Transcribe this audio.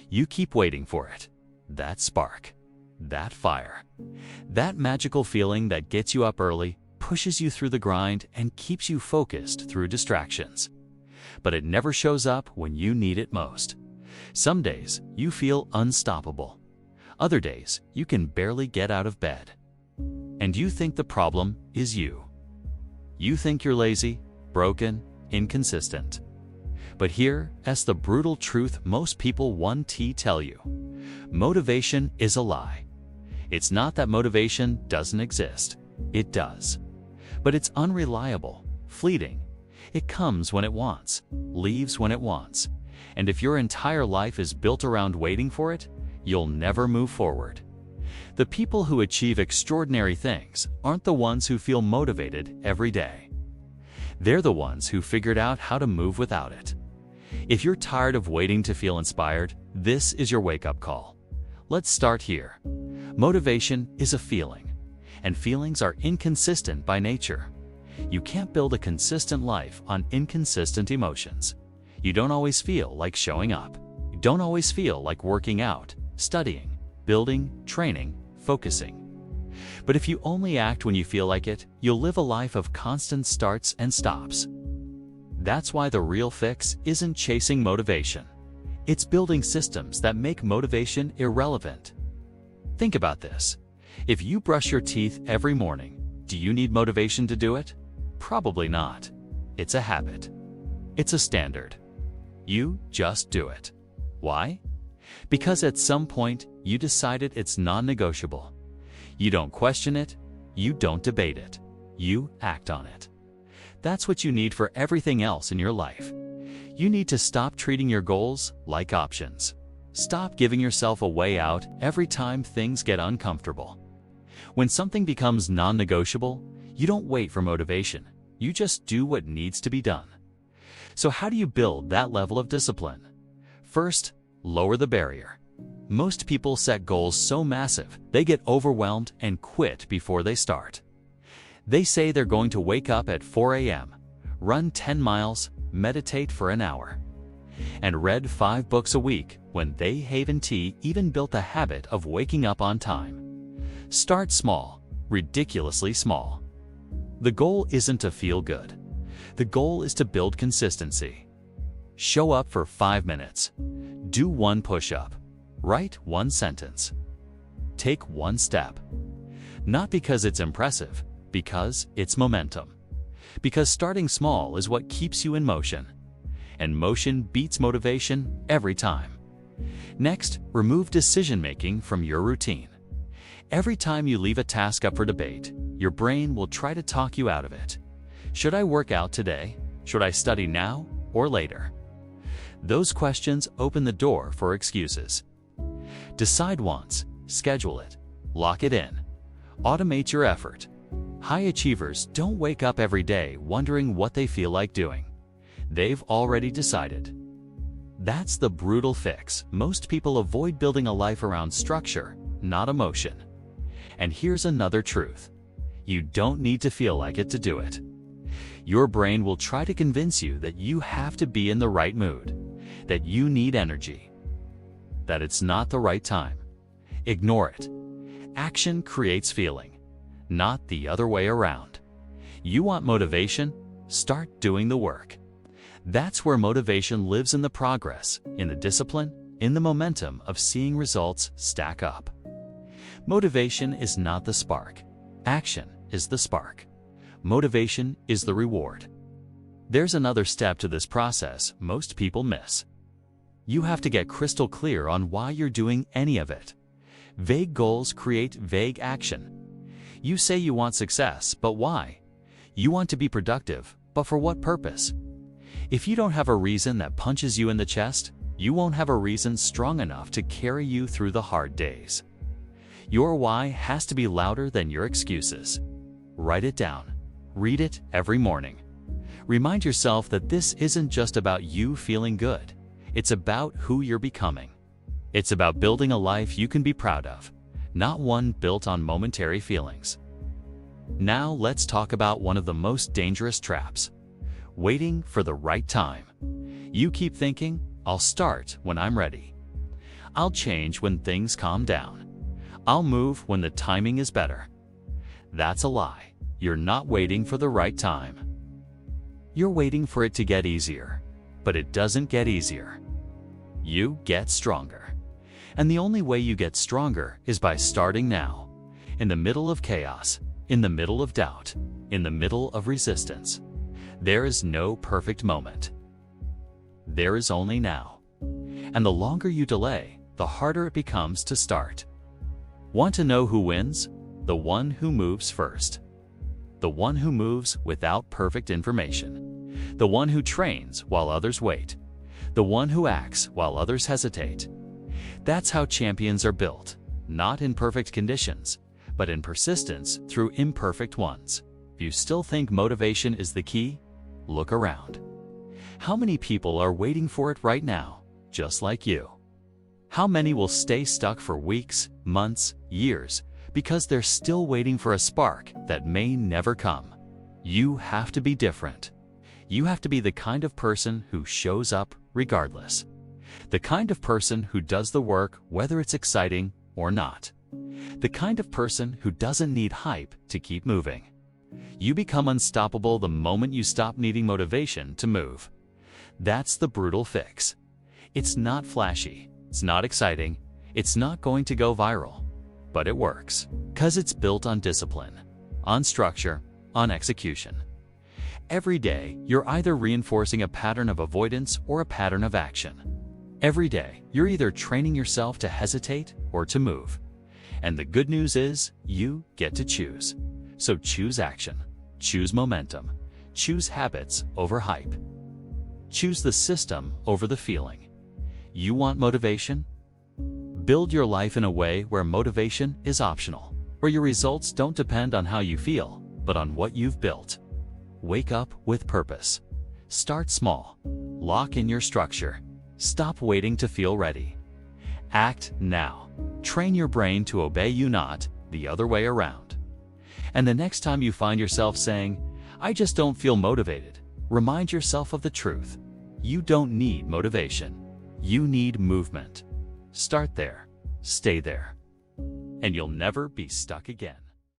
You keep waiting for it. That spark, that fire, that magical feeling that gets you up early, pushes you through the grind, and keeps you focused through distractions. But it never shows up when you need it most. Some days you feel unstoppable. Other days you can barely get out of bed. And you think the problem is you. You think you're lazy, broken, inconsistent. But here's the brutal truth most people won't tell you. Motivation is a lie. It's not that motivation doesn't exist. It does. But it's unreliable, fleeting. It comes when it wants, leaves when it wants. And if your entire life is built around waiting for it, you'll never move forward. The people who achieve extraordinary things aren't the ones who feel motivated every day. They're the ones who figured out how to move without it. If you're tired of waiting to feel inspired, this is your wake-up call. Let's start here. Motivation is a feeling, and feelings are inconsistent by nature. You can't build a consistent life on inconsistent emotions. You don't always feel like showing up. You don't always feel like working out, studying, building, training, focusing. But if you only act when you feel like it, you'll live a life of constant starts and stops. That's why the real fix isn't chasing motivation. It's building systems that make motivation irrelevant. Think about this. If you brush your teeth every morning, do you need motivation to do it? Probably not. It's a habit. It's a standard. You just do it. Why? Because at some point, you decided it's non-negotiable. You don't question it. You don't debate it. You act on it. That's what you need for everything else in your life. You need to stop treating your goals like options. Stop giving yourself a way out every time things get uncomfortable. When something becomes non-negotiable, you don't wait for motivation. You just do what needs to be done. So how do you build that level of discipline? First, lower the barrier. Most people set goals so massive, they get overwhelmed and quit before they start. They say they're going to wake up at 4 a.m., run 10 miles, meditate for an hour, and read 5 books a week when they haven't even built the habit of waking up on time. Start small, ridiculously small. The goal isn't to feel good. The goal is to build consistency. Show up for 5 minutes. Do 1 push-up. Write 1 sentence. Take 1 step. Not because it's impressive, because it's momentum. Because starting small is what keeps you in motion. And motion beats motivation every time. Next, remove decision-making from your routine. Every time you leave a task up for debate, your brain will try to talk you out of it. Should I work out today? Should I study now or later? Those questions open the door for excuses. Decide once, schedule it, lock it in, automate your effort. High achievers don't wake up every day wondering what they feel like doing. They've already decided. That's the brutal fix. Most people avoid building a life around structure, not emotion. And here's another truth. You don't need to feel like it to do it. Your brain will try to convince you that you have to be in the right mood, that you need energy, that it's not the right time. Ignore it. Action creates feeling, not the other way around. You want motivation? Start doing the work. That's where motivation lives, in the progress, in the discipline, in the momentum of seeing results stack up. Motivation is not the spark. Action is the spark. Motivation is the reward. There's another step to this process most people miss. You have to get crystal clear on why you're doing any of it. Vague goals create vague action. You say you want success, but why? You want to be productive, but for what purpose? If you don't have a reason that punches you in the chest, you won't have a reason strong enough to carry you through the hard days. Your why has to be louder than your excuses. Write it down. Read it every morning. Remind yourself that this isn't just about you feeling good. It's about who you're becoming. It's about building a life you can be proud of, not one built on momentary feelings. Now let's talk about one of the most dangerous traps: waiting for the right time. You keep thinking, I'll start when I'm ready. I'll change when things calm down. I'll move when the timing is better. That's a lie. You're not waiting for the right time. You're waiting for it to get easier, but it doesn't get easier. You get stronger. And the only way you get stronger is by starting now, in the middle of chaos, in the middle of doubt, in the middle of resistance. There is no perfect moment. There is only now. And the longer you delay, the harder it becomes to start. Want to know who wins? The one who moves first. The one who moves without perfect information. The one who trains while others wait. The one who acts while others hesitate. That's how champions are built, not in perfect conditions, but in persistence through imperfect ones. If you still think motivation is the key, look around. How many people are waiting for it right now, just like you? How many will stay stuck for weeks, months, years, because they're still waiting for a spark that may never come? You have to be different. You have to be the kind of person who shows up regardless. The kind of person who does the work whether it's exciting or not. The kind of person who doesn't need hype to keep moving. You become unstoppable the moment you stop needing motivation to move. That's the brutal fix. It's not flashy, it's not exciting, it's not going to go viral, but it works, 'cause it's built on discipline, on structure, on execution. Every day, you're either reinforcing a pattern of avoidance or a pattern of action. Every day, you're either training yourself to hesitate or to move. And the good news is, you get to choose. So choose action, choose momentum, choose habits over hype. Choose the system over the feeling. You want motivation? Build your life in a way where motivation is optional, where your results don't depend on how you feel, but on what you've built. Wake up with purpose. Start small. Lock in your structure. Stop waiting to feel ready. Act now. Train your brain to obey you, not the other way around. And the next time you find yourself saying, "I just don't feel motivated," remind yourself of the truth. You don't need motivation. You need movement. Start there. Stay there. And you'll never be stuck again.